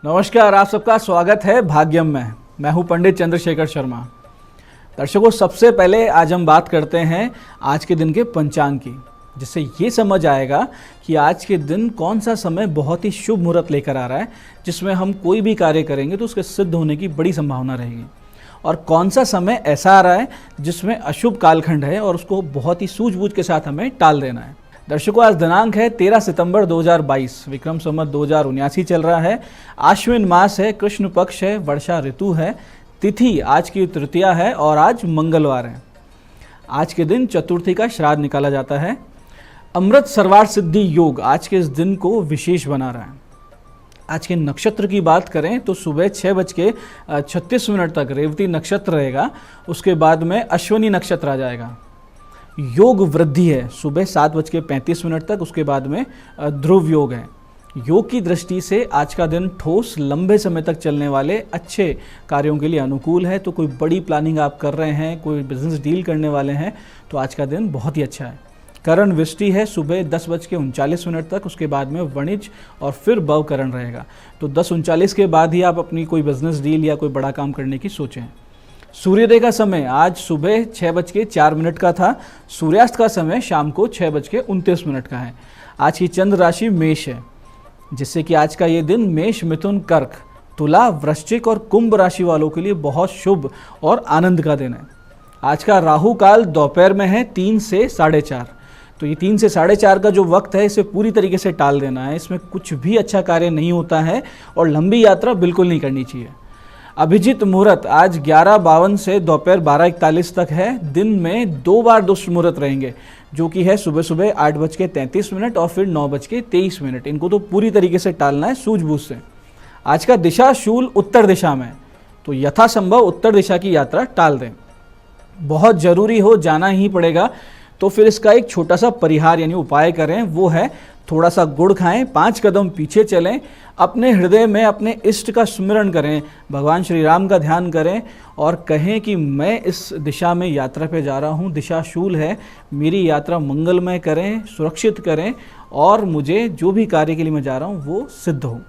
नमस्कार, आप सबका स्वागत है भाग्यम में। मैं हूं पंडित चंद्रशेखर शर्मा। दर्शकों, सबसे पहले आज हम बात करते हैं आज के दिन के पंचांग की, जिससे ये समझ आएगा कि आज के दिन कौन सा समय बहुत ही शुभ मुहूर्त लेकर आ रहा है, जिसमें हम कोई भी कार्य करेंगे तो उसके सिद्ध होने की बड़ी संभावना रहेगी, और कौन सा समय ऐसा आ रहा है जिसमें अशुभ कालखंड है और उसको बहुत ही सूझबूझ के साथ हमें टाल देना है। दर्शकों, आज दिनांक है 13 सितंबर 2022, विक्रम संवत 2079 चल रहा है। आश्विन मास है, कृष्ण पक्ष है, वर्षा ऋतु है, तिथि आज की तृतीया है और आज मंगलवार है। आज के दिन चतुर्थी का श्राद्ध निकाला जाता है। अमृत सर्वार्थ सिद्धि योग आज के इस दिन को विशेष बना रहा है। आज के नक्षत्र की बात करें तो सुबह 6:36 तक रेवती नक्षत्र रहेगा, उसके बाद में अश्विनी नक्षत्र आ जाएगा। योग वृद्धि है सुबह 7:35 तक, उसके बाद में ध्रुव योग है। योग की दृष्टि से आज का दिन ठोस लंबे समय तक चलने वाले अच्छे कार्यों के लिए अनुकूल है। तो कोई बड़ी प्लानिंग आप कर रहे हैं, कोई बिजनेस डील करने वाले हैं, तो आज का दिन बहुत ही अच्छा है। करण वृष्टि है सुबह 10:39 तक, उसके बाद में वणिज और फिर भव करण रहेगा। तो 10:39 के बाद ही आप अपनी कोई बिजनेस डील या कोई बड़ा काम करने की सोचें। सूर्योदय का समय आज सुबह 6:04 का था। सूर्यास्त का समय शाम को 6:29 का है। आज की चंद्र राशि मेष है, जिससे कि आज का ये दिन मेष, मिथुन, कर्क, तुला, वृश्चिक और कुंभ राशि वालों के लिए बहुत शुभ और आनंद का दिन है। आज का राहु काल दोपहर में है 3 से 4:30। तो ये 3 से 4:30 का जो वक्त है, इसे पूरी तरीके से टाल देना है। इसमें कुछ भी अच्छा कार्य नहीं होता है और लंबी यात्रा बिल्कुल नहीं करनी चाहिए। अभिजीत मुहूर्त आज 11:52 से दोपहर 12:41 तक है। दिन में 2 बार दुष्ट मुहूर्त रहेंगे, जो कि है सुबह सुबह 8:33 और फिर 9:23। इनको तो पूरी तरीके से टालना है सूझबूझ से। आज का दिशा शूल उत्तर दिशा में, तो यथासंभव उत्तर दिशा की यात्रा टाल दें। बहुत जरूरी हो जाना ही पड़ेगा तो फिर इसका एक छोटा सा परिहार यानी उपाय करें। वो है थोड़ा सा गुड़ खाएं, 5 कदम पीछे चलें, अपने हृदय में अपने इष्ट का स्मरण करें, भगवान श्री राम का ध्यान करें और कहें कि मैं इस दिशा में यात्रा पे जा रहा हूँ, दिशा शूल है, मेरी यात्रा मंगलमय करें, सुरक्षित करें और मुझे जो भी कार्य के लिए मैं जा रहा हूँ वो सिद्ध हो।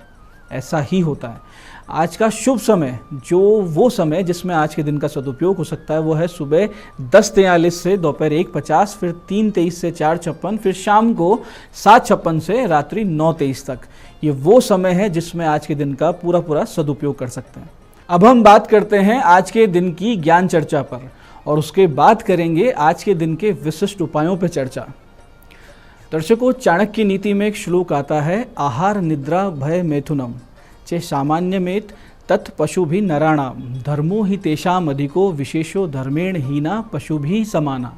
ऐसा ही होता है। आज का शुभ समय, जो वो समय जिसमें आज के दिन का सदुपयोग हो सकता है, वो है सुबह 10:43 से दोपहर 1:50, फिर 3:23 से 4:56, फिर शाम को 7:56 से रात्रि 9:23 तक। ये वो समय है जिसमें आज के दिन का पूरा सदुपयोग कर सकते हैं। अब हम बात करते हैं आज के दिन की ज्ञान चर्चा पर, और उसके बाद करेंगे आज के दिन के विशिष्ट उपायों पर चर्चा। दर्शकों, चाणक्य नीति में एक श्लोक आता है, आहार निद्रा भय मैथुनम चे सामान्यमेत तत् पशु भी नराणाम धर्मो ही तेषाम अधिको विशेषो धर्मेण हीना पशु भी समाना।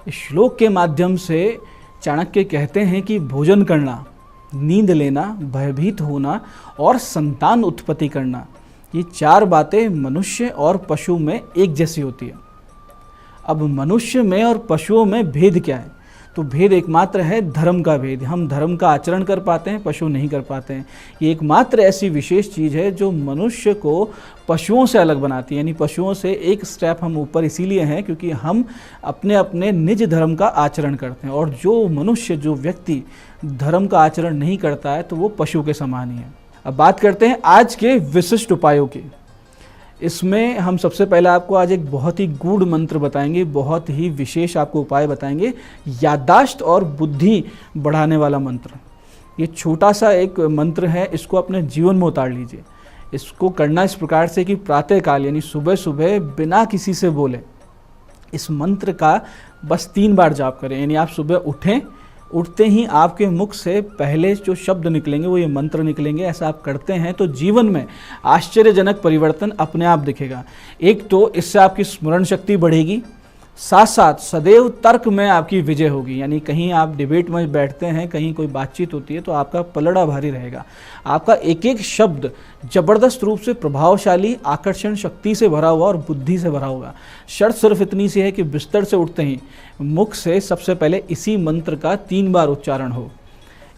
इस श्लोक के माध्यम से चाणक्य कहते हैं कि भोजन करना, नींद लेना, भयभीत होना और संतान उत्पत्ति करना, ये 4 बातें मनुष्य और पशु में एक जैसी होती है। अब मनुष्य में और पशुओं में भेद क्या है? तो भेद एकमात्र है धर्म का भेद। हम धर्म का आचरण कर पाते हैं, पशु नहीं कर पाते हैं। ये एकमात्र ऐसी विशेष चीज़ है जो मनुष्य को पशुओं से अलग बनाती है, यानी पशुओं से एक स्टेप हम ऊपर इसीलिए हैं क्योंकि हम अपने अपने निज धर्म का आचरण करते हैं, और जो मनुष्य, जो व्यक्ति धर्म का आचरण नहीं करता है तो वो पशु के समान ही है। अब बात करते हैं आज के विशिष्ट उपायों की। इसमें हम सबसे पहले आपको आज एक बहुत ही गूढ़ मंत्र बताएंगे, बहुत ही विशेष आपको उपाय बताएंगे, याददाश्त और बुद्धि बढ़ाने वाला मंत्र। ये छोटा सा एक मंत्र है, इसको अपने जीवन में उतार लीजिए। इसको करना इस प्रकार से कि प्रातःकाल यानी सुबह सुबह बिना किसी से बोले इस मंत्र का बस 3 बार जाप करें। यानी आप सुबह उठें, उठते ही आपके मुख से पहले जो शब्द निकलेंगे वो ये मंत्र निकलेंगे। ऐसा आप करते हैं तो जीवन में आश्चर्यजनक परिवर्तन अपने आप दिखेगा। एक तो इससे आपकी स्मरण शक्ति बढ़ेगी, साथ साथ सदैव तर्क में आपकी विजय होगी। यानी कहीं आप डिबेट में बैठते हैं, कहीं कोई बातचीत होती है तो आपका पलड़ा भारी रहेगा। आपका एक एक शब्द जबरदस्त रूप से प्रभावशाली, आकर्षण शक्ति से भरा हुआ और बुद्धि से भरा होगा। शर्त सिर्फ इतनी सी है कि बिस्तर से उठते ही मुख से सबसे पहले इसी मंत्र का 3 बार उच्चारण हो।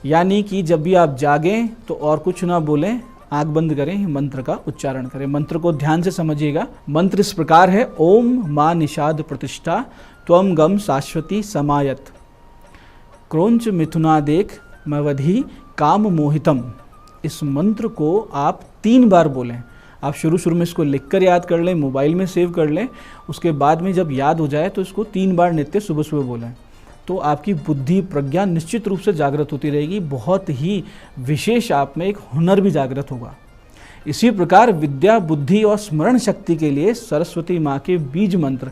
यानी कि जब भी आप जागें तो और कुछ ना बोलें, आंख बंद करें, मंत्र का उच्चारण करें। मंत्र को ध्यान से समझिएगा। मंत्र इस प्रकार है, ओम मां निषाद प्रतिष्ठा त्वम गम शाश्वती समायत क्रोंच मिथुनादेक मवधि काम मोहितम। इस मंत्र को आप 3 बार बोलें। आप शुरू में इसको लिखकर याद कर लें, मोबाइल में सेव कर लें, उसके बाद में जब याद हो जाए तो इसको 3 बार नित्य सुबह सुबह बोलें। तो आपकी बुद्धि प्रज्ञा निश्चित रूप से जागृत होती रहेगी, बहुत ही विशेष आप में एक हुनर भी जागृत होगा। इसी प्रकार विद्या, बुद्धि और स्मरण शक्ति के लिए सरस्वती माँ के बीज मंत्र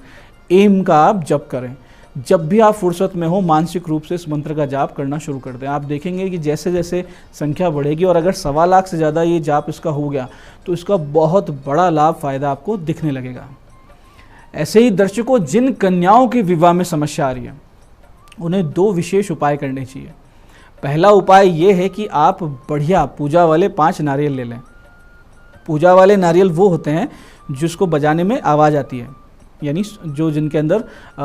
एम का आप जप करें। जब भी आप फुर्सत में हो मानसिक रूप से इस मंत्र का जाप करना शुरू कर दें। आप देखेंगे कि जैसे जैसे संख्या बढ़ेगी और अगर 1.25 लाख से ज़्यादा ये जाप इसका हो गया तो इसका बहुत बड़ा लाभ फायदा आपको दिखने लगेगा। ऐसे ही दर्शकों, जिन कन्याओं के विवाह में समस्या आ रही है उन्हें 2 विशेष उपाय करने चाहिए। पहला उपाय ये है कि आप बढ़िया पूजा वाले 5 नारियल ले लें। पूजा वाले नारियल वो होते हैं जिसको बजाने में आवाज़ आती है, यानी जो जिनके अंदर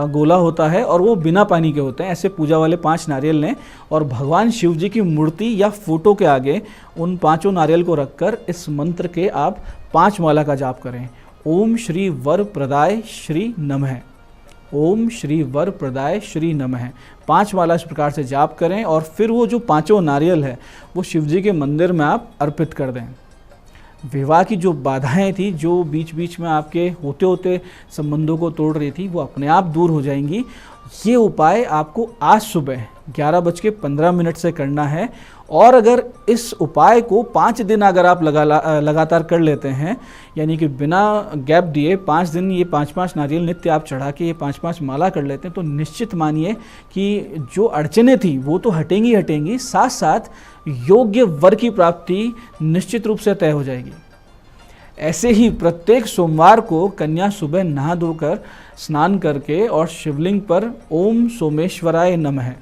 गोला होता है और वो बिना पानी के होते हैं। ऐसे पूजा वाले 5 नारियल लें और भगवान शिव जी की मूर्ति या फोटो के आगे उन 5 नारियल को रखकर इस मंत्र के आप 5 माला का जाप करें। ओम श्री वर प्रदाय श्री नमः, ओम श्री वर प्रदाय श्री नमः 5 माला इस प्रकार से जाप करें और फिर वो जो 5 नारियल है वो शिव जी के मंदिर में आप अर्पित कर दें। विवाह की जो बाधाएं थी, जो बीच बीच में आपके होते होते संबंधों को तोड़ रही थी, वो अपने आप दूर हो जाएंगी। ये उपाय आपको आज सुबह 11:15 से करना है और अगर इस उपाय को 5 दिन अगर आप लगातार कर लेते हैं, यानी कि बिना गैप दिए 5 दिन ये 5-5 नारियल नित्य आप चढ़ा के ये 5-5 माला कर लेते हैं, तो निश्चित मानिए कि जो अड़चनें थी वो तो हटेंगी हटेंगी, साथ साथ योग्य वर की प्राप्ति निश्चित रूप से तय हो जाएगी। ऐसे ही प्रत्येक सोमवार को कन्या सुबह नहा धोकर स्नान करके और शिवलिंग पर ओम सोमेश्वराय नमः,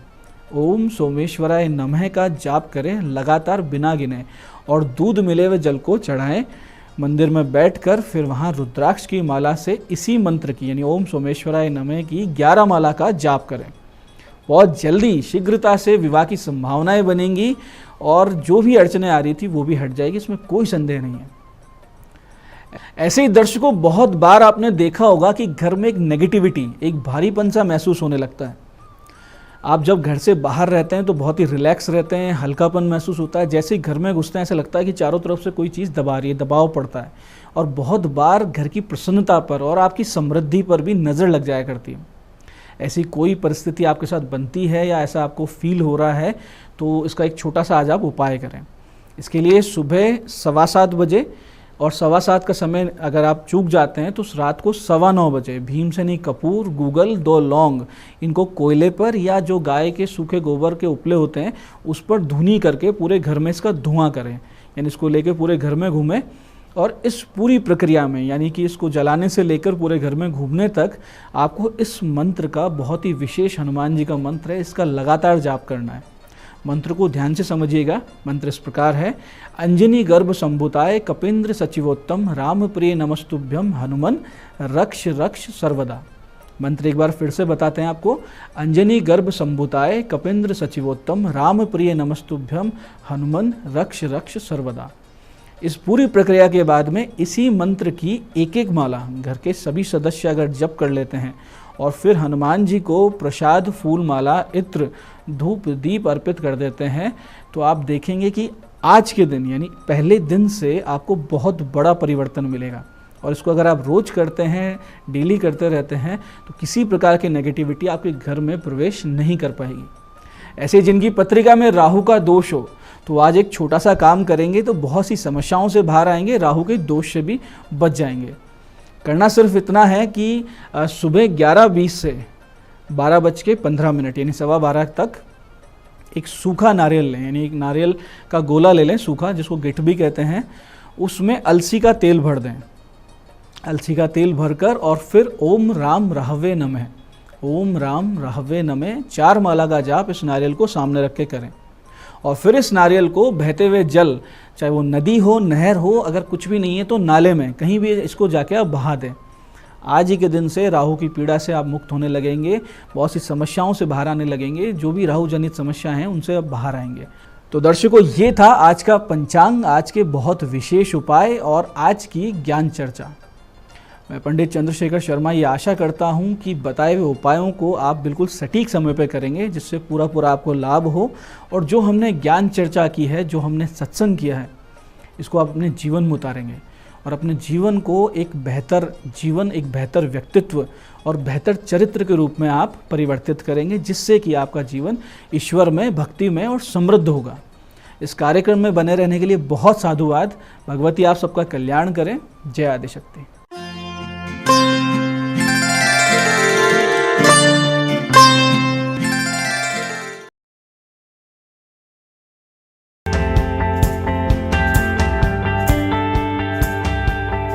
ओम सोमेश्वराय नमः का जाप करें लगातार बिना गिने और दूध मिले हुए जल को चढ़ाएं। मंदिर में बैठकर फिर वहाँ रुद्राक्ष की माला से इसी मंत्र की यानी ओम सोमेश्वराय नमः की 11 माला का जाप करें। बहुत जल्दी शीघ्रता से विवाह की संभावनाएं बनेंगी और जो भी अड़चनें आ रही थी वो भी हट जाएगी, इसमें कोई संदेह नहीं है। ऐसे ही दर्शकों, बहुत बार आपने देखा होगा कि घर में एक नेगेटिविटी, एक भारीपन सा महसूस होने लगता है। आप जब घर से बाहर रहते हैं तो बहुत ही रिलैक्स रहते हैं, हल्कापन महसूस होता है। जैसे ही घर में घुसते हैं ऐसा लगता है कि चारों तरफ से कोई चीज़ दबा रही है, दबाव पड़ता है और बहुत बार घर की प्रसन्नता पर और आपकी समृद्धि पर भी नज़र लग जाया करती है। ऐसी कोई परिस्थिति आपके साथ बनती है या ऐसा आपको फील हो रहा है तो इसका एक छोटा सा आज आप उपाय करें। इसके लिए सुबह 7:15 बजे और 7:15 का समय अगर आप चूक जाते हैं तो रात को 9:15 बजे भीमसेनी कपूर, गूगल, 2 लौंग, इनको कोयले पर या जो गाय के सूखे गोबर के उपले होते हैं उस पर धुनी करके पूरे घर में इसका धुआं करें, यानी इसको लेकर पूरे घर में घूमें। और इस पूरी प्रक्रिया में यानी कि इसको जलाने से लेकर पूरे घर में घूमने तक आपको इस मंत्र का, बहुत ही विशेष हनुमान जी का मंत्र है, इसका लगातार जाप करना है। मंत्र को ध्यान से समझिएगा। मंत्र इस प्रकार है, अंजनी गर्भ संभुताय कपिंद्र सचिवोत्तम राम प्रिय नमस्तुभ्यम हनुमन रक्ष रक्ष सर्वदा। मंत्र एक बार फिर से बताते हैं आपको, अंजनी गर्भ संभुताय कपिंद्र सचिवोत्तम राम प्रिय नमस्तुभ्यम हनुमन रक्ष रक्ष सर्वदा। इस पूरी प्रक्रिया के बाद में इसी मंत्र की एक एक माला घर के सभी सदस्य अगर जप कर लेते हैं और फिर हनुमान जी को प्रसाद, फूल माला, इत्र, धूप, दीप अर्पित कर देते हैं तो आप देखेंगे कि आज के दिन यानी पहले दिन से आपको बहुत बड़ा परिवर्तन मिलेगा। और इसको अगर आप रोज करते हैं, डेली करते रहते हैं तो किसी प्रकार की नेगेटिविटी आपके घर में प्रवेश नहीं कर पाएगी। ऐसे जिनकी पत्रिका में राहु का दोष हो तो आज एक छोटा सा काम करेंगे तो बहुत सी समस्याओं से बाहर आएंगे, राहु के दोष से भी बच जाएंगे। करना सिर्फ इतना है कि सुबह 11:20 से 12:15 यानी 12:15 तक एक सूखा नारियल लें, यानी एक नारियल का गोला ले लें सूखा, जिसको गिठ भी कहते हैं। उसमें अलसी का तेल भर दें, अलसी का तेल भरकर और फिर ओम राम राहवे नमः, ओम राम राहवे नमः 4 माला का जाप इस नारियल को सामने रख के करें। और फिर इस नारियल को बहते हुए जल, चाहे वो नदी हो, नहर हो, अगर कुछ भी नहीं है तो नाले में कहीं भी इसको जाके आप बहा दें। आज ही के दिन से राहु की पीड़ा से आप मुक्त होने लगेंगे, बहुत सी समस्याओं से बाहर आने लगेंगे, जो भी राहु जनित समस्या हैं उनसे आप बाहर आएंगे। तो दर्शकों, ये था आज का पंचांग, आज के बहुत विशेष उपाय और आज की ज्ञान चर्चा। मैं पंडित चंद्रशेखर शर्मा ये आशा करता हूँ कि बताए हुए उपायों को आप बिल्कुल सटीक समय पर करेंगे, जिससे पूरा आपको लाभ हो। और जो हमने ज्ञान चर्चा की है, जो हमने सत्संग किया है, इसको आप अपने जीवन में उतारेंगे और अपने जीवन को एक बेहतर जीवन, एक बेहतर व्यक्तित्व और बेहतर चरित्र के रूप में आप परिवर्तित करेंगे, जिससे कि आपका जीवन ईश्वर में, भक्ति में और समृद्ध होगा। इस कार्यक्रम में बने रहने के लिए बहुत साधुवाद। भगवती आप सबका कल्याण करें। जय आदिशक्ति।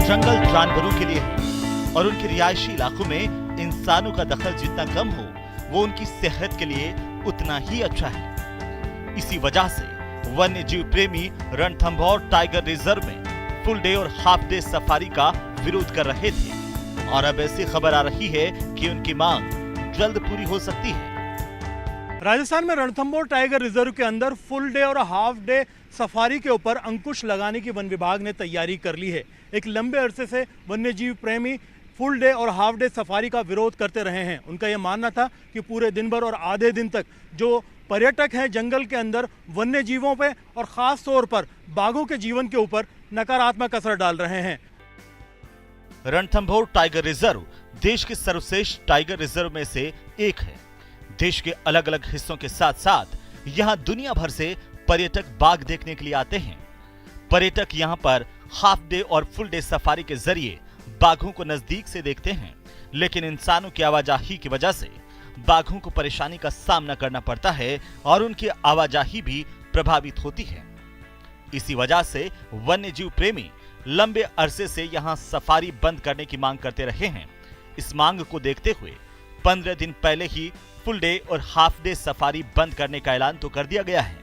जंगल जानवरों के लिए है और उनके रिहायशी इलाकों में इंसानों का दखल जितना कम हो, वो उनकी सेहत के लिए उतना ही अच्छा है। इसी वजह से वन्य जीव प्रेमी रणथंभौर टाइगर रिजर्व में फुल डे और हाफ डे सफारी का विरोध कर रहे थे और अब ऐसी खबर आ रही है कि उनकी मांग जल्द पूरी हो सकती है। राजस्थान में रणथंभौर टाइगर रिजर्व के अंदर फुल डे और हाफ डे सफारी के ऊपर अंकुश लगाने की वन विभाग ने तैयारी कर ली है। एक लंबे अरसे से वन्य जीव प्रेमी फुल डे और हाफ डे सफारी का विरोध करते रहे हैं। उनका यह मानना था कि पूरे दिन भर और आधे दिन तक जो पर्यटक हैं जंगल के अंदर वन्य जीवों पे और ख़ास तौर पर बाघों के जीवन के ऊपर नकारात्मक असर डाल रहे हैं। रणथंभौर टाइगर रिजर्व देश के सर्वश्रेष्ठ टाइगर रिजर्व में से एक है। देश के अलग अलग हिस्सों के साथ साथ यहाँ दुनिया भर से पर्यटक बाघ देखने के लिए आते हैं। पर्यटक यहाँ पर हाफ डे और फुल डे सफारी के जरिए बाघों को नजदीक से देखते हैं, लेकिन इंसानों की आवाजाही की वजह से बाघों को परेशानी का सामना करना पड़ता है और उनकी आवाजाही भी प्रभावित होती है। इसी वजह से वन्य जीव प्रेमी लंबे अरसे से यहाँ सफारी बंद करने की मांग करते रहे हैं। इस मांग को देखते हुए 15 दिन पहले ही फुल डे और हाफ डे सफारी बंद करने का ऐलान तो कर दिया गया है,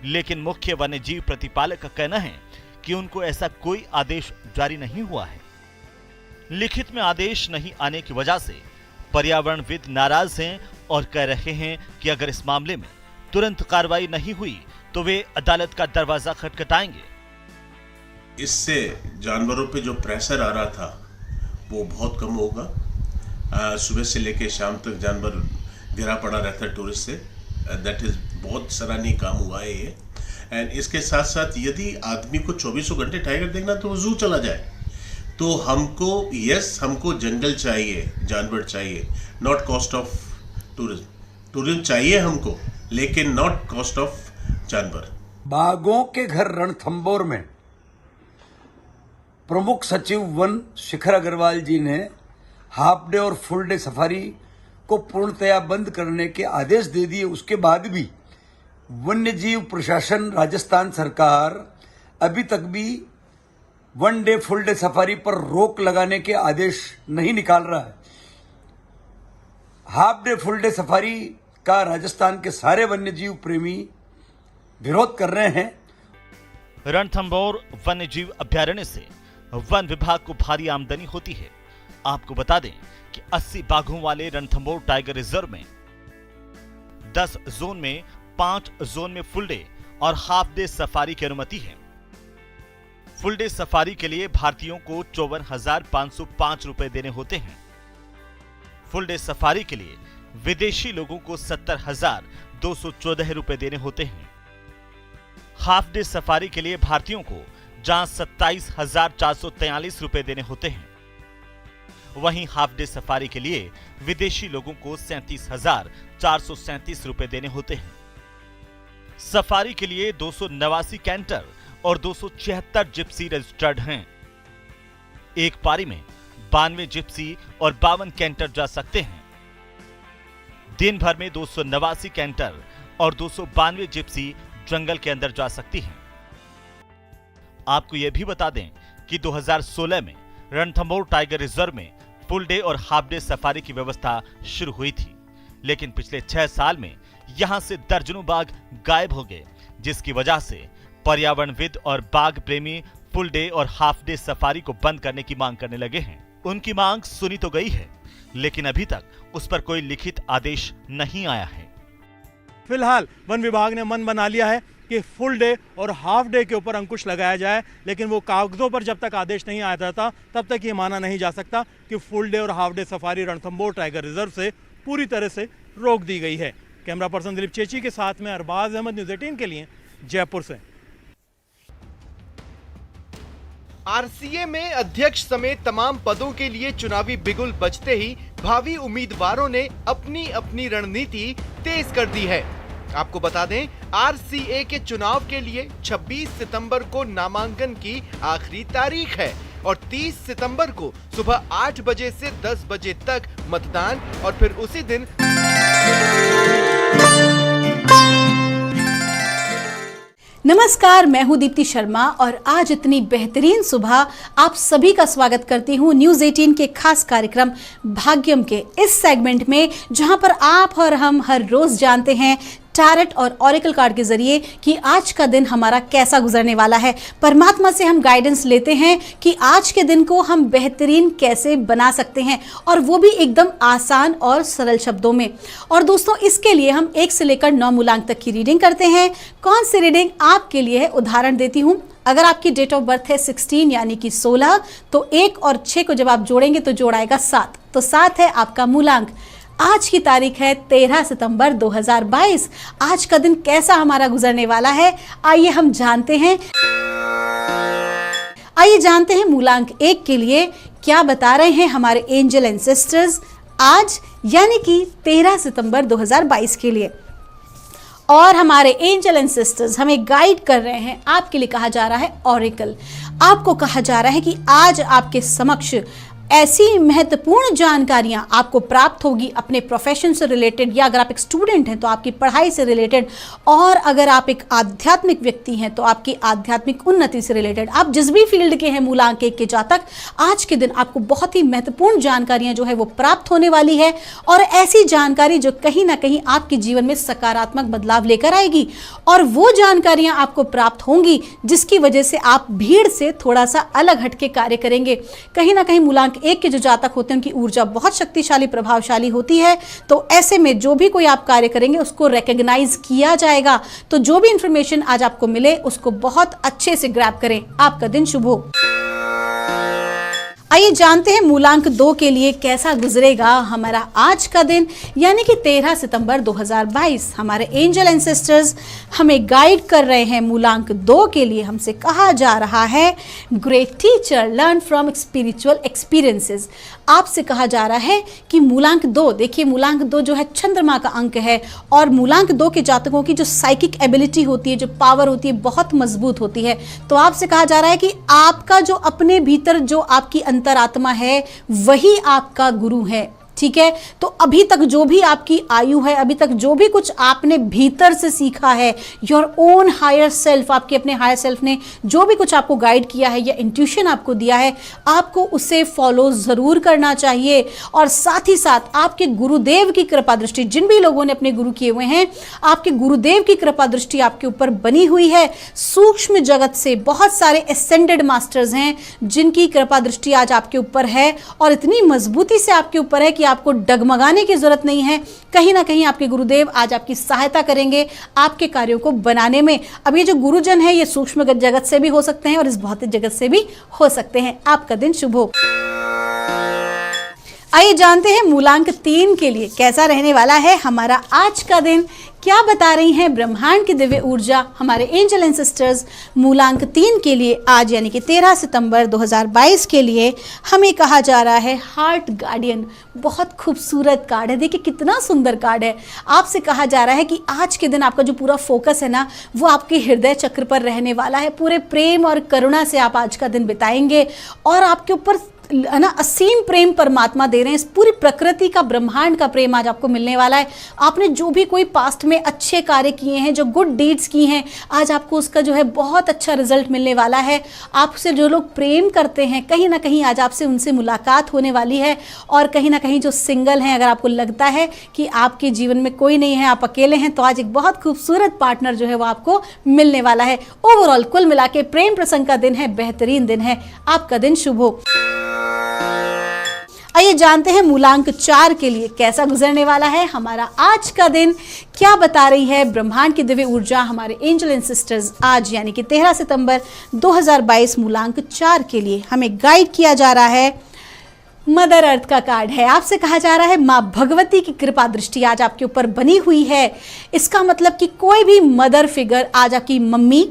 लेकिन मुख्य वन्य जीव प्रतिपालक का कहना है कि उनको ऐसा कोई आदेश जारी नहीं हुआ है। लिखित में आदेश नहीं आने की वजह से पर्यावरणविद नाराज हैं और कह रहे हैं कि अगर इस मामले में तुरंत कार्रवाई नहीं हुई तो वे अदालत का दरवाजा खटखटाएंगे। इससे जानवरों पे जो प्रेशर आ रहा था वो बहुत कम होगा। सुबह से लेकर शाम तक जानवर घिरा पड़ा रहता है टूरिस्ट से। दैट इज बहुत सराहनीय काम हुआ है ये। एंड इसके साथ साथ यदि आदमी को 24 घंटे टाइगर देखना तो वो जू चला जाए। तो हमको जंगल चाहिए, जानवर चाहिए, not cost of tourism. Tourism चाहिए हमको, लेकिन नॉट कॉस्ट ऑफ जानवर। बाघों के घर रणथंभौर में प्रमुख सचिव वन शिखर अग्रवाल जी ने हाफ डे और फुल डे सफारी को पूर्णतया बंद करने के आदेश दे दिए। उसके बाद भी वन्य जीव प्रशासन, राजस्थान सरकार अभी तक भी one day full day safari पर रोक लगाने के आदेश नहीं निकाल रहा है। Half day full day safari का राजस्थान के सारे वन्य जीव प्रेमी विरोध कर रहे हैं। रणथंभौर वन्य जीव अभ्यारण्य से वन विभाग को भारी आमदनी होती है। आपको बता दें कि 80 बाघों वाले रणथंभौर टाइगर रिजर्व में 10 जोन में 5 जोन में फुल डे और हाफ डे सफारी की अनुमति है। फुल डे सफारी के लिए भारतीयों को 54,505 रुपए देने होते हैं। फुल डे सफारी के लिए विदेशी लोगों को 70,214 रुपए देने होते हैं। हाफ डे सफारी के लिए भारतीयों को जहां 27,443 रुपए देने होते हैं, वहीं हाफ डे सफारी के लिए विदेशी लोगों को 37,437 रुपए देने होते हैं। सफारी के लिए 289 कैंटर और 276 जिप्सी रजिस्टर्ड हैं। एक पारी में 92 जिप्सी और 52 कैंटर जा सकते हैं। दिन भर में 289 कैंटर और 292 जिप्सी जंगल के अंदर जा सकती हैं। आपको यह भी बता दें कि 2016 में रणथंभौर टाइगर रिजर्व में फुल डे और हाफ डे सफारी की व्यवस्था शुरू हुई थी, लेकिन पिछले 6 साल में यहां से दर्जनों बाघ गायब हो गए, जिसकी वजह से पर्यावरणविद और बाघ प्रेमी फुल डे और हाफ डे सफारी को बंद करने की मांग करने लगे हैं। उनकी मांग सुनी तो गई है, लेकिन अभी तक उस पर कोई लिखित आदेश नहीं आया है। फिलहाल वन विभाग ने मन बना लिया है कि फुल डे और हाफ डे के ऊपर अंकुश लगाया जाए, लेकिन वो कागजों पर जब तक आदेश नहीं आता था तब तक ये माना नहीं जा सकता कि फुल डे और half day safari Ranthambore tiger reserve से पूरी तरह से रोक दी गई है। कैमरा पर्सन दिलीप चेची के साथ में अरबाज अहमद, न्यूज़ 18 के लिए जयपुर से। आरसीए में अध्यक्ष समेत तमाम पदों के लिए चुनावी बिगुल बजते ही भावी उम्मीदवारों ने अपनी अपनी रणनीति तेज कर दी है। आपको बता दें, आरसीए के चुनाव के लिए 26 सितंबर को नामांकन की आखिरी तारीख है और 30 सितंबर को सुबह 8 बजे से 10 बजे तक मतदान और फिर उसी दिन नमस्कार, मैं हूं दीप्ति शर्मा और आज इतनी बेहतरीन सुबह आप सभी का स्वागत करती हूं न्यूज़ 18 के खास कार्यक्रम भाग्यम के इस सेगमेंट में, जहां पर आप और हम हर रोज जानते हैं टैरेट और ऑरेकल कार्ड के जरिए कि आज का दिन हमारा कैसा गुजरने वाला है। परमात्मा से हम गाइडेंस लेते हैं कि आज के दिन को हम बेहतरीन कैसे बना सकते हैं, और वो भी एकदम आसान और सरल शब्दों में। और दोस्तों, इसके लिए हम 1 से लेकर 9 मूलांक तक की रीडिंग करते हैं। कौन सी रीडिंग आपके लिए है, उदाहरण देती हूं। अगर आपकी डेट ऑफ बर्थ है 16 यानी कि 16, तो 1 और 6 को जब आप जोड़ेंगे तो जोड़ आएगा 7, तो 7 है आपका मूलांक। आज की तारीख है 13 सितंबर 2022। आज का दिन कैसा हमारा गुजरने वाला है, आइए हम जानते हैं। आइए जानते हैं मूलांक 1 के लिए क्या बता रहे हैं हमारे एंजल एंसेस्टर्स आज यानी कि 13 सितंबर 2022 के लिए। और हमारे एंजल एंसेस्टर्स हमें गाइड कर रहे हैं। आपके लिए कहा जा रहा है ऑरेकल। आपको कहा जा रहा है कि आज आपके समक्ष ऐसी महत्वपूर्ण जानकारियां आपको प्राप्त होगी अपने प्रोफेशन से रिलेटेड, या अगर आप एक स्टूडेंट हैं तो आपकी पढ़ाई से रिलेटेड, और अगर आप एक आध्यात्मिक व्यक्ति हैं तो आपकी आध्यात्मिक उन्नति से रिलेटेड। आप जिस भी फील्ड के हैं मूलांक 1 के जातक, आज के दिन आपको बहुत ही महत्वपूर्ण जानकारियां जो है वो प्राप्त होने वाली है, और ऐसी जानकारी जो कहीं ना कहीं आपके जीवन में सकारात्मक बदलाव लेकर आएगी। और वो जानकारियां आपको प्राप्त होंगी जिसकी वजह से आप भीड़ से थोड़ा सा अलग हटके कार्य करेंगे। कहीं ना कहीं मूलांक 1 के जो जातक होते हैं उनकी ऊर्जा बहुत शक्तिशाली, प्रभावशाली होती है, तो ऐसे में जो भी कोई आप कार्य करेंगे उसको रिकॉग्नाइज किया जाएगा। तो जो भी इंफॉर्मेशन आज आपको मिले उसको बहुत अच्छे से ग्रैब करें। आपका दिन शुभ हो। आइए जानते हैं मूलांक 2 के लिए कैसा गुजरेगा हमारा आज का दिन यानी कि 13 सितंबर 2022। हमारे एंजल एंसेस्टर्स हमें गाइड कर रहे हैं मूलांक 2 के लिए। हमसे कहा जा रहा है great teacher learn from spiritual experiences. आपसे कहा जा रहा है कि मूलांक 2, देखिए मूलांक 2 जो है चंद्रमा का अंक है, और मूलांक 2 के जातकों की जो साइकिक एबिलिटी होती है, जो पावर होती है, बहुत मजबूत होती है। तो आपसे कहा जा रहा है कि आपका जो अपने भीतर जो आपकी अंतरात्मा है वही आपका गुरु है। ठीक है, तो अभी तक जो भी आपकी आयु है, अभी तक जो भी कुछ आपने भीतर से सीखा है, योर ओन हायर सेल्फ, आपके अपने हायर सेल्फ ने जो भी कुछ आपको गाइड किया है या इंट्यूशन आपको दिया है, आपको उसे फॉलो जरूर करना चाहिए। और साथ ही साथ आपके गुरुदेव की कृपा दृष्टि, जिन भी लोगों ने अपने गुरु किए हुए हैं, आपके गुरुदेव की कृपा दृष्टि आपके ऊपर बनी हुई है। सूक्ष्म जगत से बहुत सारे एसेंडेड मास्टर्स हैं जिनकी कृपा दृष्टि आज आपके ऊपर है, और इतनी मजबूती से आपके ऊपर है कि आपको डगमगाने की जरूरत नहीं है। कहीं ना कहीं आपके गुरुदेव आज आपकी सहायता करेंगे आपके कार्यों को बनाने में। अब ये जो गुरुजन है ये सूक्ष्म जगत से भी हो सकते हैं और इस भौतिक जगत से भी हो सकते हैं। आपका दिन शुभ हो। आइए जानते हैं मूलांक 3 के लिए कैसा रहने वाला है हमारा आज का दिन। क्या बता रही हैं ब्रह्मांड की दिव्य ऊर्जा हमारे एंजल एंसेस्टर्स मूलांक 3 के लिए आज यानी कि 13 सितंबर 2022 के लिए। हमें कहा जा रहा है हार्ट गार्डियन। बहुत खूबसूरत कार्ड है, देखिए कितना सुंदर कार्ड है। आपसे कहा जा रहा है कि आज के दिन आपका जो पूरा फोकस है ना, वो आपके हृदय चक्र पर रहने वाला है। पूरे प्रेम और करुणा से आप आज का दिन बिताएंगे, और आपके ऊपर है ना असीम प्रेम परमात्मा दे रहे हैं। इस पूरी प्रकृति का, ब्रह्मांड का प्रेम आज आपको मिलने वाला है। आपने जो भी कोई पास्ट में अच्छे कार्य किए हैं, जो गुड डीड्स की हैं, आज आपको उसका जो है बहुत अच्छा रिजल्ट मिलने वाला है। आपसे जो लोग प्रेम करते हैं, कहीं ना कहीं आज आपसे उनसे मुलाकात होने वाली है। और कहीं ना कहीं जो सिंगल हैं, अगर आपको लगता है कि आपके जीवन में कोई नहीं है, आप अकेले हैं, तो आज एक बहुत खूबसूरत पार्टनर जो है वो आपको मिलने वाला है। ओवरऑल कुल मिला के प्रेम प्रसंग का दिन है, बेहतरीन दिन है। आपका दिन शुभ हो। आइए जानते हैं मूलांक 4 के लिए कैसा गुजरने वाला है हमारा आज का दिन। क्या बता रही है ब्रह्मांड की दिव्य ऊर्जा हमारे एंजल एंड सिस्टर्स आज यानी कि 13 सितंबर 2022 मूलांक 4 के लिए। हमें गाइड किया जा रहा है मदर अर्थ का कार्ड है। आपसे कहा जा रहा है माँ भगवती की कृपा दृष्टि आज आपके ऊपर बनी हुई है। इसका मतलब कि कोई भी मदर फिगर आज आपकी मम्मी,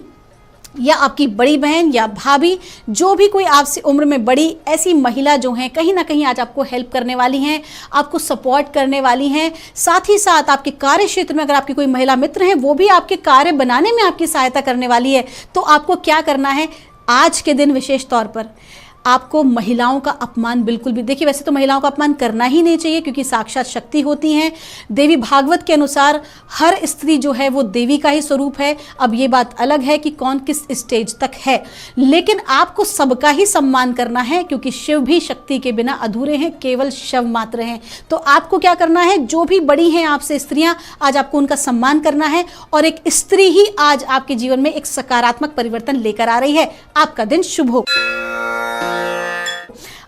या आपकी बड़ी बहन या भाभी, जो भी कोई आपसे उम्र में बड़ी ऐसी महिला जो हैं, कहीं ना कहीं आज आपको हेल्प करने वाली हैं, आपको सपोर्ट करने वाली हैं। साथ ही साथ आपके कार्य क्षेत्र में अगर आपकी कोई महिला मित्र हैं, वो भी आपके कार्य बनाने में आपकी सहायता करने वाली है। तो आपको क्या करना है आज के दिन विशेष तौर पर, आपको महिलाओं का अपमान बिल्कुल भी, देखिए वैसे तो महिलाओं का अपमान करना ही नहीं चाहिए क्योंकि साक्षात शक्ति होती हैं। देवी भागवत के अनुसार हर स्त्री जो है वो देवी का ही स्वरूप है। अब ये बात अलग है कि कौन किस स्टेज तक है, लेकिन आपको सबका ही सम्मान करना है क्योंकि शिव भी शक्ति के बिना अधूरे हैं, केवल शव मात्र हैं। तो आपको क्या करना है, जो भी बड़ी हैं आपसे स्त्रियां, आज आपको उनका सम्मान करना है। और एक स्त्री ही आज आपके जीवन में एक सकारात्मक परिवर्तन लेकर आ रही है। आपका दिन शुभ हो।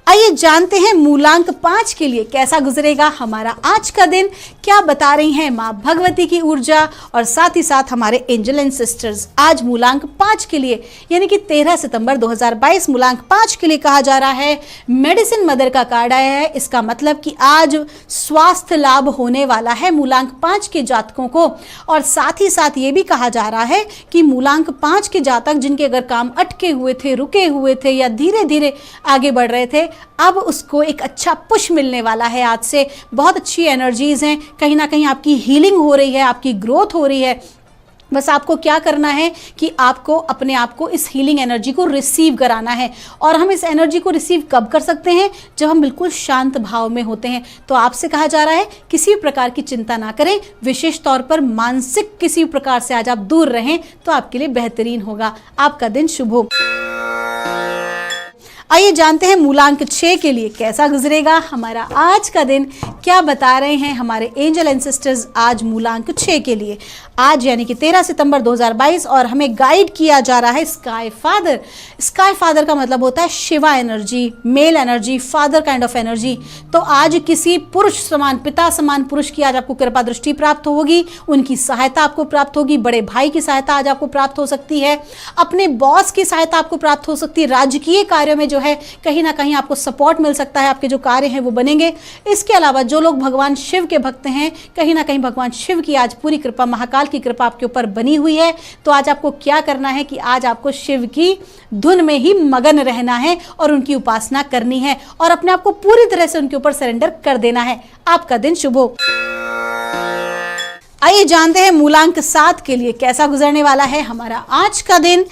आइए जानते हैं मूलांक 5 के लिए कैसा गुजरेगा हमारा आज का दिन, क्या बता रही हैं माँ भगवती की ऊर्जा और साथ ही साथ हमारे एंजल एंड सिस्टर्स। आज मूलांक 5 के लिए यानी कि 13 सितंबर 2022 मूलांक 5 के लिए कहा जा रहा है, मेडिसिन मदर का कार्ड आया है। इसका मतलब कि आज स्वास्थ्य लाभ होने वाला है मूलांक 5 के जातकों को। और साथ ही साथ ये भी कहा जा रहा है कि मूलांक 5 के जातक जिनके अगर काम अटके हुए थे, रुके हुए थे या धीरे धीरे आगे बढ़ रहे थे, अब उसको एक अच्छा पुश मिलने वाला है। आज से बहुत अच्छी एनर्जीज हैं, कहीं ना कहीं आपकी हीलिंग हो रही है, आपकी ग्रोथ हो रही है। बस आपको क्या करना है कि आपको अपने आप को इस हीलिंग एनर्जी को रिसीव कराना है। और हम इस एनर्जी को रिसीव कब कर सकते हैं, जब हम बिल्कुल शांत भाव में होते हैं। तो आपसे कहा जा रहा है किसी प्रकार की चिंता ना करें, विशेष तौर पर मानसिक किसी प्रकार से आज आप दूर रहें तो आपके लिए बेहतरीन होगा। आपका दिन शुभ हो। आइए जानते हैं मूलांक 6 के लिए कैसा गुजरेगा हमारा आज का दिन, क्या बता रहे हैं हमारे एंजल एंड सिस्टर्स आज मूलांक 6 के लिए। आज यानी कि 13 सितंबर 2022 और हमें गाइड किया जा रहा है स्काई फादर। स्काई फादर का मतलब होता है Shiva energy, mail energy, father kind of energy. तो आज किसी पुरुष समान, पिता समान पुरुष की आज आपको कृपा दृष्टि प्राप्त होगी, उनकी सहायता आपको प्राप्त होगी। बड़े भाई की सहायता आज आपको प्राप्त हो सकती है, अपने बॉस की सहायता आपको प्राप्त हो सकती है। राजकीय कार्यों में जो है कहीं ना कहीं आपको सपोर्ट मिल सकता है, आपके जो कार्य हैं वो बनेंगे। इसके अलावा जो लोग भगवान शिव के भक्त हैं, कहीं ना कहीं भगवान शिव की आज पूरी कृपा, महाकाल की कृपा आपके ऊपर बनी हुई है। तो आज आपको क्या करना है कि आज आपको शिव की धुन में ही मगन रहना है और उनकी उपासना करनी है और अपने आप को पूरी तरह से उनके ऊपर सरेंडर कर देना है। आपका दिन शुभ हो। आइए जानते हैं मूलांक 7 के लिए कैसा गुजरने वाला है हमारा आज का दिन,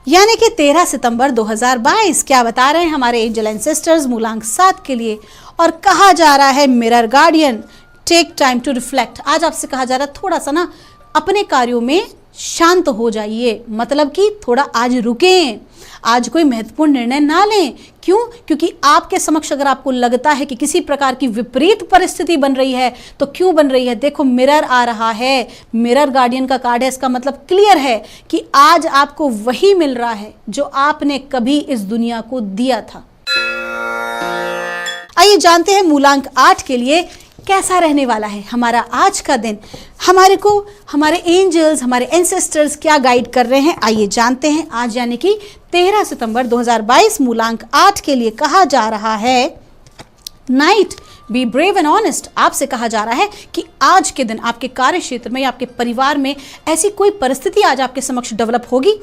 यानी कि 13 सितंबर 2022। क्या बता रहे हैं हमारे एंजल एंड सिस्टर्स मूलांक 7 के लिए। और कहा जा रहा है Mirror Guardian, take time to reflect. आज आपसे कहा जा रहा है थोड़ा सा ना अपने कार्यों में शांत हो जाइए, मतलब कि थोड़ा आज रुकें, आज कोई महत्वपूर्ण निर्णय ना लें। क्यों? क्योंकि आपके समक्ष अगर आपको लगता है कि किसी प्रकार की विपरीत परिस्थिति बन रही है, तो क्यों बन रही है? देखो मिरर आ रहा है, मिरर गार्डियन का कार्ड है। इसका मतलब क्लियर है कि आज आपको वही मिल रहा है जो आपने कभी इस दुनिया को दिया था। आइए जानते हैं मूलांक 8 के लिए कैसा रहने वाला है हमारा आज का दिन। हमारे एंजल्स, हमारे एंसेस्टर्स क्या गाइड कर रहे हैं, आइए जानते हैं। आज यानी कि 13 सितंबर 2022 मूलांक 8 के लिए कहा जा रहा है night, be brave and honest. आपसे कहा जा रहा है कि आज के दिन आपके कार्य क्षेत्र में या आपके परिवार में ऐसी कोई परिस्थिति आज आपके समक्ष डेवलप होगी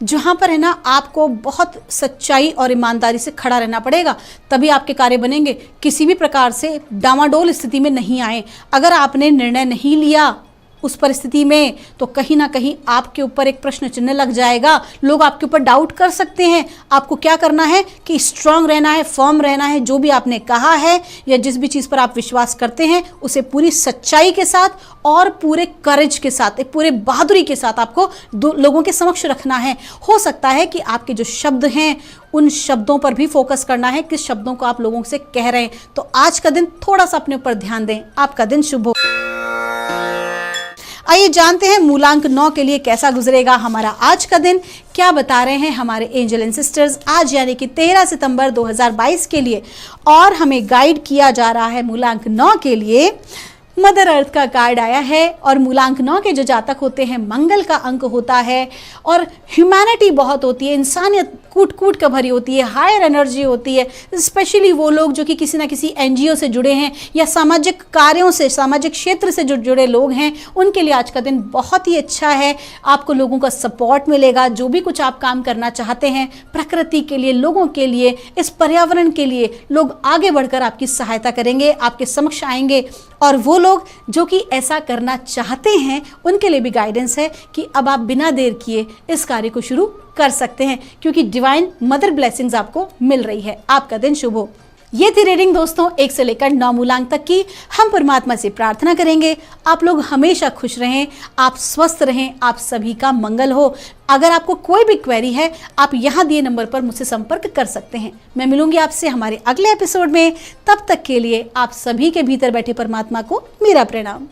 जहां पर है ना आपको बहुत सच्चाई और ईमानदारी से खड़ा रहना पड़ेगा, तभी आपके कार्य बनेंगे। किसी भी प्रकार से डामाडोल स्थिति में नहीं आए। अगर आपने निर्णय नहीं लिया उस परिस्थिति में, तो कहीं ना कहीं आपके ऊपर एक प्रश्न चिन्ह लग जाएगा, लोग आपके ऊपर डाउट कर सकते हैं। आपको क्या करना है कि स्ट्रांग रहना है, फर्म रहना है। जो भी आपने कहा है या जिस भी चीज़ पर आप विश्वास करते हैं उसे पूरी सच्चाई के साथ और पूरे करेज के साथ, एक पूरे बहादुरी के साथ आपको लोगों के समक्ष रखना है। हो सकता है कि आपके जो शब्द हैं उन शब्दों पर भी फोकस करना है, किस शब्दों को आप लोगों से कह रहे हैं। तो आज का दिन थोड़ा सा अपने ऊपर ध्यान दें। आपका दिन शुभ हो। आइए जानते हैं मूलांक 9 के लिए कैसा गुजरेगा हमारा आज का दिन, क्या बता रहे हैं हमारे एंजल एंड सिस्टर्स आज यानी कि 13 सितंबर 2022 के लिए। और हमें गाइड किया जा रहा है मूलांक 9 के लिए, मदर अर्थ का कार्ड आया है। और मूलांक 9 के जो जातक होते हैं, मंगल का अंक होता है और ह्यूमैनिटी बहुत होती है, इंसानियत कूट कूट का भरी होती है, हायर एनर्जी होती है। स्पेशली वो लोग जो कि किसी ना किसी एनजीओ से जुड़े हैं या सामाजिक कार्यों से, सामाजिक क्षेत्र से जो जुड़े लोग हैं, उनके लिए आज का दिन बहुत ही अच्छा है। आपको लोगों का सपोर्ट मिलेगा। जो भी कुछ आप काम करना चाहते हैं प्रकृति के लिए, लोगों के लिए, इस पर्यावरण के लिए, लोग आगे बढ़कर आपकी सहायता करेंगे, आपके समक्ष आएंगे। और वो लोग जो कि ऐसा करना चाहते हैं उनके लिए भी गाइडेंस है कि अब आप बिना देर किए इस कार्य को शुरू कर सकते हैं, क्योंकि डिवाइन मदर ब्लेसिंग्स आपको मिल रही है। आपका दिन शुभ हो। ये थी रीडिंग दोस्तों 1 से लेकर 9 मूलांक तक की। हम परमात्मा से प्रार्थना करेंगे आप लोग हमेशा खुश रहें, आप स्वस्थ रहें, आप सभी का मंगल हो। अगर आपको कोई भी क्वेरी है आप यहाँ दिए नंबर पर मुझसे संपर्क कर सकते हैं। मैं मिलूंगी आपसे हमारे अगले एपिसोड में। तब तक के लिए आप सभी के भीतर बैठे परमात्मा को मेरा प्रणाम।